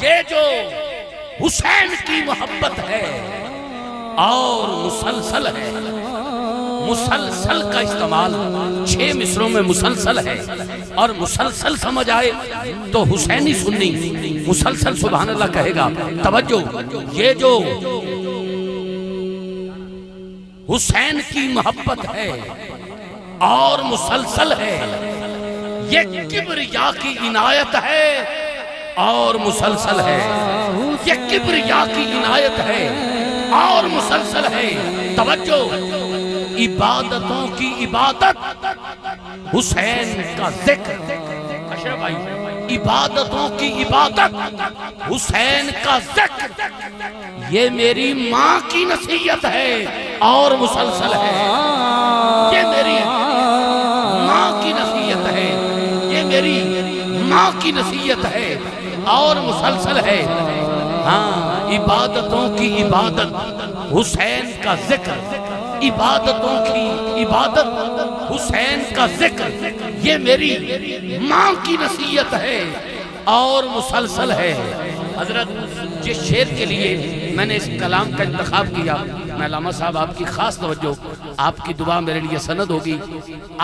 یہ جو حسین کی محبت ہے اور مسلسل ہے، مسلسل کا استعمال 6 مصروں میں مسلسل ہے، اور مسلسل سمجھ آئے تو حسینی سنی مسلسل سبحان اللہ کہے گا۔ توجہ، یہ جو حسین کی محبت ہے اور مسلسل ہے، یہ کبریا کی عنایت ہے اور مسلسل ہے، یہ کبریا کی عنایت ہے اور مسلسل ہے۔ توجہ، عبادتوں کی عبادت حسین کا ذکر، اشرف بھائی، عبادتوں کی عبادت حسین کا ذکر، یہ میری ماں کی نصیحت ہے اور مسلسل ہے، یہ میری ماں کی نصیحت ہے، یہ میری ماں کی نصیحت ہے اور مسلسل ہے۔ ہاں، عبادتوں کی عبادت حسین کا ذکر، عبادتوں کی عبادت حسین کا ذکر، یہ میری ماں کی نصیحت ہے اور مسلسل ہے۔ حضرت، جس شعر کے لیے میں نے اس کلام کا انتخاب کیا، میں علامہ صاحب آپ کی خاص توجہ، آپ کی دعا میرے لیے سند ہوگی۔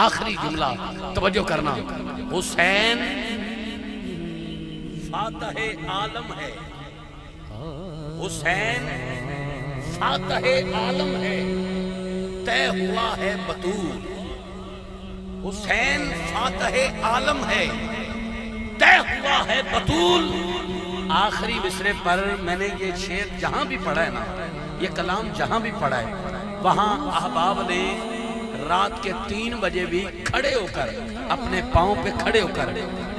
آخری جملہ توجہ کرنا، حسین فاتح عالم ہے، حسین فاتح عالم ہے، طے ہوا ہے بطول، حسین فاتح عالم ہے، طے ہوا ہے بطول۔ آخری مصرے پر میں نے یہ شعر جہاں بھی پڑھا ہے نا، یہ کلام جہاں بھی پڑھا ہے، وہاں احباب نے رات کے 3 بجے بھی کھڑے ہو کر، اپنے پاؤں پہ کھڑے ہو کر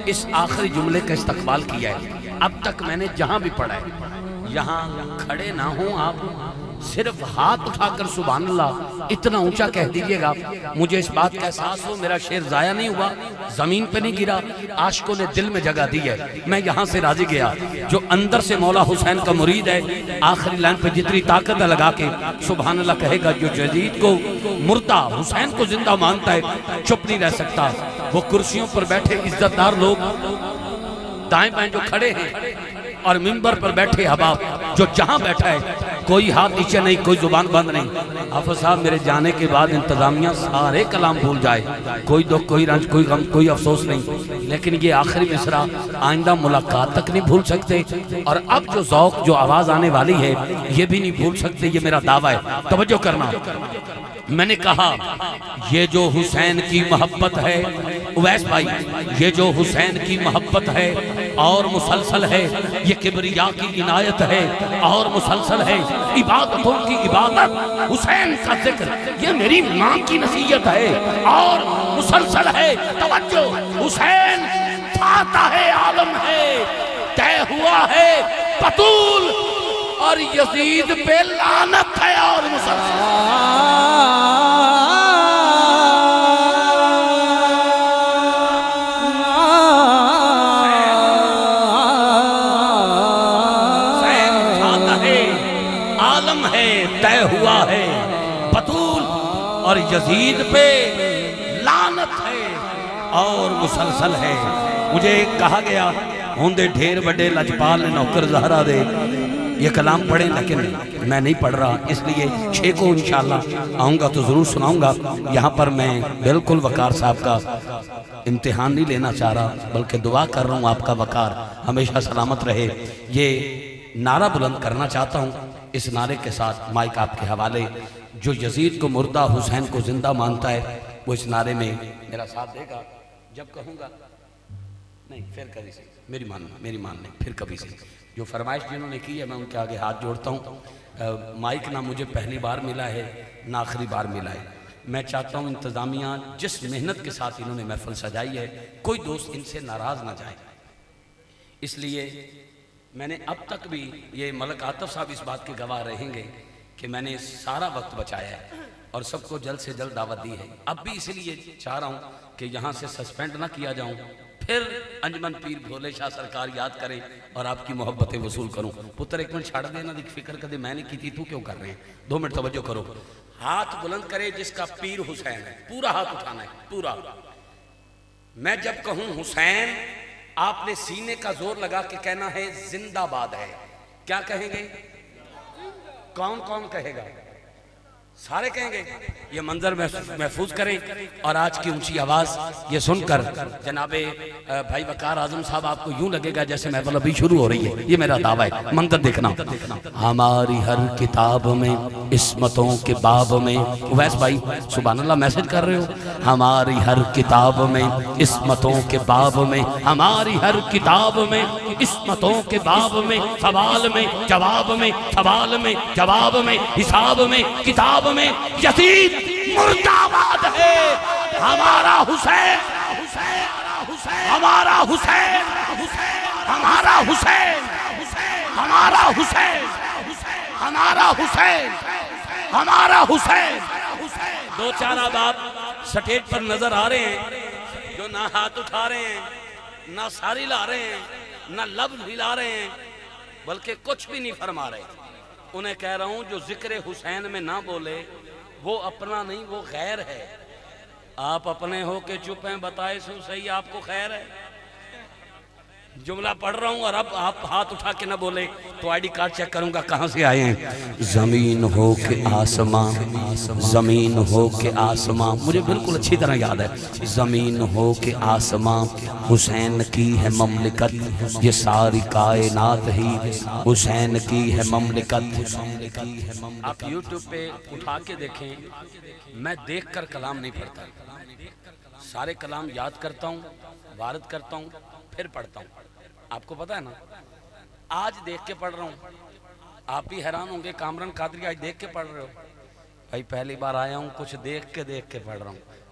اس آخری جملے کا استقبال کیا ہے۔ اب تک میں نے جہاں بھی پڑھا ہے، یہاں کھڑے نہ ہوں آپ، صرف ہاتھ اٹھا کر سبحان اللہ اتنا اونچا کہہ دیجئے گا، مجھے اس بات کا احساس ہو میرا شعر ضائع نہیں ہوا، زمین پہ نہیں گرا، عاشقوں نے دل میں جگہ دی ہے۔ میں یہاں سے راضی گیا، جو اندر سے مولا حسین کا مرید ہے، آخری لائن پہ جتنی طاقت لگا کے سبحان اللہ کہے گا۔ جو یزید کو مردہ حسین کو زندہ مانتا ہے، چپ نہیں رہ سکتا۔ وہ کرسیوں پر بیٹھے عزت دار لوگ دائیں بائیں جو کھڑے ہیں، اور منبر پر بیٹھے احباب جو جہاں بیٹھا ہے، کوئی ہاتھ نیچے نہیں، کوئی زبان بند نہیں۔ حافظ صاحب میرے جانے کے بعد انتظامیہ سارے کلام بھول جائے، کوئی دکھ، کوئی رنج، کوئی غم، کوئی افسوس نہیں، لیکن یہ آخری مصرع آئندہ ملاقات تک نہیں بھول سکتے، اور اب جو ذوق جو آواز آنے والی ہے یہ بھی نہیں بھول سکتے، یہ میرا دعویٰ ہے۔ توجہ کرنا، میں نے کہا یہ جو حسین کی محبت ہے، اویس بھائی، یہ جو حسین کی محبت ہے اور مسلسل ہے، یہ کبریا کی عنایت ہے اور مسلسل ہے، عبادتوں کی عبادت حسین کا ذکر، یہ میری ماں کی نصیحت ہے اور مسلسل ہے۔ توجہ، حسین فاتح عالم ہے، طے ہوا ہے بطول، اور یزید پہ لعنت ہے اور مسلسل طے ہوا ہے بطول، اور یزید پہ لعنت ہے اور مسلسل ہے۔ مجھے کہا گیا ہوندے ڈھیر بڑے لجپال نے نوکر زہرا دے، یہ کلام پڑھیں، لیکن میں نہیں پڑھ رہا، اس لیے 6 کو انشاءاللہ آؤں گا تو ضرور سناؤں گا۔ یہاں پر میں بالکل وقار صاحب کا امتحان نہیں لینا چاہ رہا، بلکہ دعا کر رہا ہوں آپ کا وقار ہمیشہ سلامت رہے۔ یہ نعرہ بلند کرنا چاہتا ہوں، اس نعرے کے ساتھ مائک آپ کے حوالے، جو یزید کو مردہ حسین کو زندہ مانتا ہے وہ اس نعرے میں میرا ساتھ دے گا۔ جب کہوں گا نہیں پھر کبھی سے میری ماننے پھر کبھی سے، جو فرمائش جنہوں نے کی ہے میں ان کے آگے ہاتھ جوڑتا ہوں۔ مائک نہ مجھے پہلی بار ملا ہے نہ آخری بار ملا ہے۔ میں چاہتا ہوں انتظامیہ جس محنت کے ساتھ انہوں نے محفل سجائی ہے، کوئی دوست ان سے ناراض نہ جائے، اس لیے میں نے اب تک بھی، یہ ملک عاطف صاحب اس بات کے گواہ رہیں گے کہ میں نے سارا وقت بچایا ہے اور سب کو جلد سے جلد دعوت دی ہے۔ اب بھی اس لیے چاہ رہا ہوں کہ یہاں سے سسپینڈ نہ کیا جاؤں، پھر انجمن پیر بھولے شاہ سرکار یاد کریں اور آپ کی محبتیں وصول کروں۔ پتر ایک منٹ چھاڑ دینا، دیکھ فکر کدے میں نے کی تھی، تو کیوں کر رہے ہیں؟ 2 منٹ توجہ کرو۔ ہاتھ بلند کرے جس کا پیر حسین ہے، پورا ہاتھ اٹھانا ہے، پورا۔ میں جب کہوں حسین آپ نے سینے کا زور لگا کے کہنا ہے زندہ باد ہے. کیا کہیں گے؟ کون کون کہے گا؟ سارے کہیں گے. یہ منظر محفوظ کریں اور آج کی اونچی آواز یہ سن کر جناب بھائی وقار اعظم صاحب آپ کو یوں لگے گا جیسے محفل ابھی شروع ہو رہی ہے. یہ میرا دعویٰ ہے. منظر دیکھنا. ہماری ہر کتاب میں عصمتوں کے باب میں، ویس بھائی سبحان اللہ میسج کر رہے ہو، ہماری ہر کتاب میں عصمتوں کے باب میں، ہماری ہر کتاب میں عصمتوں کے باب میں، سوال میں جواب میں، سوال میں جواب میں، حساب میں کتاب میں یزید مردہ باد ہے. ہمارا حسین، ہمارا حسین، ہمارا حسین، ہمارا حسین، ہمارا حسین، ہمارا حسین. دو چار احباب سٹیج پر نظر آ رہے ہیں جو نہ ہاتھ اٹھا رہے ہیں، نہ ساری لا رہے ہیں، نہ لفظ ہلا رہے ہیں، بلکہ کچھ بھی نہیں فرما رہے. انہیں کہہ رہا ہوں جو ذکر حسین میں نہ بولے وہ اپنا نہیں، وہ غیر ہے. آپ اپنے ہو کے چپ ہیں، بتائے سو صحیح آپ کو خیر ہے. جملہ پڑھ رہا ہوں اور اب آپ ہاتھ اٹھا کے نہ بولے تو آئی ڈی کارڈ چیک کروں گا کہاں سے آئے ہیں. زمین ہو کے آسمان، زمین ہو کے آسمان، مجھے بالکل اچھی طرح یاد ہے. زمین ہو کے آسمان حسین کی ہے مملکت، یہ ساری کائنات ہی حسین کی ہے مملکت. آپ یوٹیوب پہ اٹھا کے دیکھیں، میں دیکھ کر کلام نہیں پڑھتا، سارے کلام یاد کرتا ہوں، وارد کرتا ہوں، پھر پڑھتا ہوں. آپ کو پتہ ہے نا، آج دیکھ کے پڑھ رہا ہوں. آپ بھی حیران ہوں گے کامران قادری آج دیکھ کے پڑھ رہے ہو. بھائی پہلی بار آیا ہوں، کچھ دیکھ کے پڑھ رہا ہوں.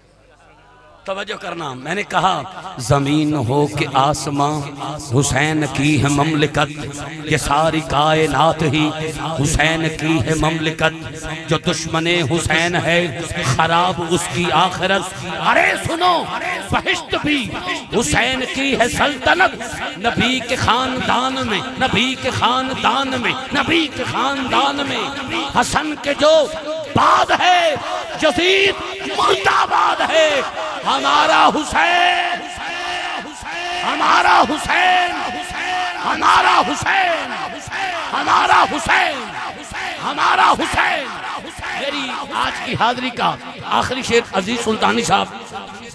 توجہ کرنا، میں نے کہا زمین ہو کے آسمان حسین کی ہے مملکت، یہ ساری کائنات ہی حسین کی ہے مملکت. جو دشمن حسین ہے خراب اس کی آخرت. ارے سنو، بہشت بھی حسین کی ہے سلطنت. نبی کے خاندان میں، نبی کے خاندان میں، نبی کے خاندان میں حسن کے جو بعد ہے یزید مردہ باد ہے. ہمارا حسین، ہمارا حسین، ہمارا حسین، ہمارا حسین، ہمارا حسین. میری آج کی حاضری کا آخری شعر عزیز سلطانی صاحب،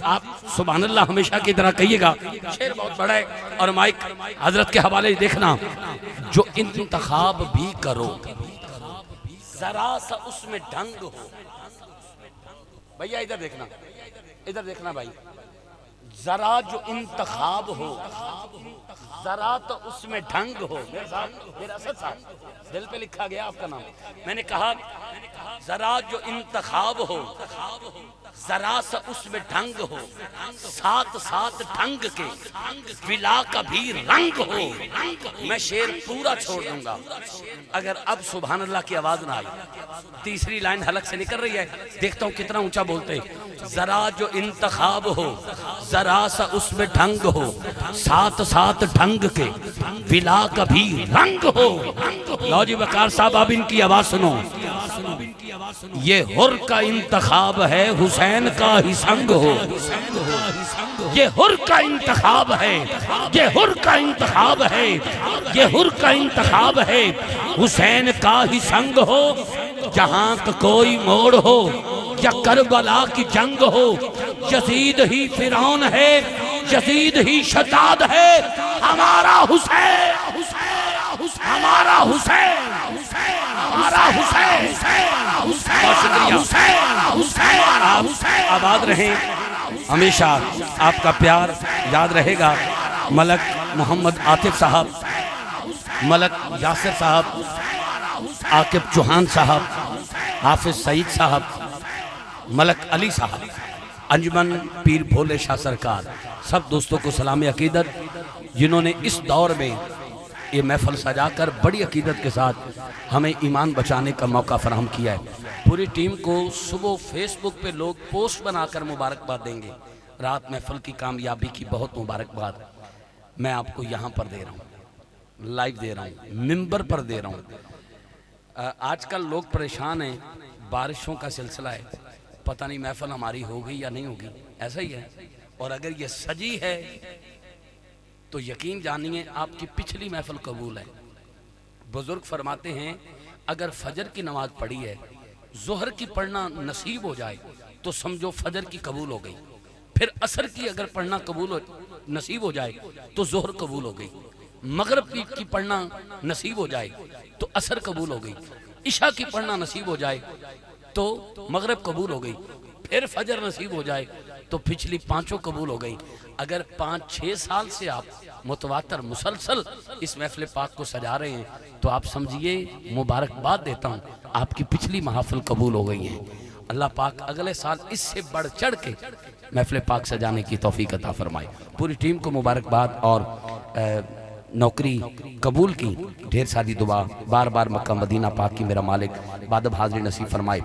آپ سبحان اللہ ہمیشہ کی طرح کہیے گا. شعر بہت بڑا ہے اور مائک حضرت کے حوالے دیکھنا. جو انتخاب بھی کرو ذرا سا اس میں ڈھنگ ہو. بھیا ادھر دیکھنا، ادھر دیکھنا بھائی. ذرا جو انتخاب ہو ذرا تو اس میں ڈھنگ ہو. میرا اسد صاحب دل پہ لکھا گیا آپ کا نام. میں نے کہا ذرا جو انتخاب ہو ذرا سا اس میں ڈھنگ ہو، ساتھ ساتھ ڈھنگ کے ولا کا بھی رنگ ہو. میں شعر پورا چھوڑ دوں گا اگر اب سبحان اللہ کی آواز نہ آئی. تیسری لائن حلق سے نکل رہی ہے، دیکھتا ہوں کتنا اونچا بولتے. ذرا جو انتخاب ہو ذرا سا اس میں ڈھنگ ہو، ساتھ ساتھ ڈھنگ کے ولا کا بھی رنگ ہو. لو جی وقار صاحب اب ان کی آواز سنو. یہ حر کا انتخاب ہے حسین کا ہی سنگ ہو. یہ حر کا انتخاب ہے، یہ حر کا انتخاب ہے، یہ حر کا انتخاب ہے حسین کا ہی سنگ ہو. جہاں کا کوئی موڑ ہو یا کربلا کی جنگ ہو، یزید ہی فرعون ہے، یزید ہی شداد ہے. ہمارا حسین، ہمارا حسین، ہمارا حسین. بہت شکریہ. آپ آباد رہیں، ہمیشہ آپ کا پیار یاد رہے گا. ملک محمد عاطف صاحب، ملک یاسر صاحب، عاقب چوہان صاحب، حافظ سعید صاحب، ملک علی صاحب، انجمن پیر بھولے شاہ سرکار، سب دوستوں کو سلام عقیدت جنہوں نے اس دور میں یہ محفل سجا کر بڑی عقیدت کے ساتھ ہمیں ایمان بچانے کا موقع فراہم کیا ہے. پوری ٹیم کو صبح فیس بک پہ لوگ پوسٹ بنا کر مبارکباد دیں گے. رات محفل کی کامیابی کی بہت مبارکباد میں آپ کو یہاں پر دے رہا ہوں، لائیو دے رہا ہوں، ممبر پر دے رہا ہوں. آج کل لوگ پریشان ہیں، بارشوں کا سلسلہ ہے، پتہ نہیں محفل ہماری ہوگی یا نہیں ہوگی. ایسا ہی ہے. اور اگر یہ سجی ہے تو یقین جانیے آپ کی پچھلی محفل قبول ہے۔ بزرگ فرماتے ہیں اگر فجر کی نماز پڑھی ہے، ظہر کی پڑھنا نصیب ہو جائے تو سمجھو فجر کی قبول ہو گئی، پھر عصر کی اگر پڑھنا نصیب ہو جائے تو ظہر قبول ہو گئی، مغرب کی پڑھنا نصیب ہو جائے تو عصر قبول ہو گئی، عشاء کی پڑھنا نصیب ہو جائے تو مغرب قبول ہو گئی، پھر فجر نصیب ہو جائے تو پچھلی پانچوں قبول ہو گئی۔ اگر 5-6 سال سے آپ متواتر مسلسل اس محفل پاک کو سجا رہے ہیں تو آپ سمجھیے مبارکباد دیتا ہوں، آپ کی پچھلی محافل قبول ہو گئی ہیں۔ اللہ پاک اگلے سال اس سے بڑھ چڑھ کے محفل پاک سجانے کی توفیق عطا فرمائے۔ پوری ٹیم کو مبارکباد اور نوکری قبول کی ڈھیر ساری دعا، بار بار مکہ مدینہ پاک کی میرا مالک بادب حاضری نصیب فرمائے۔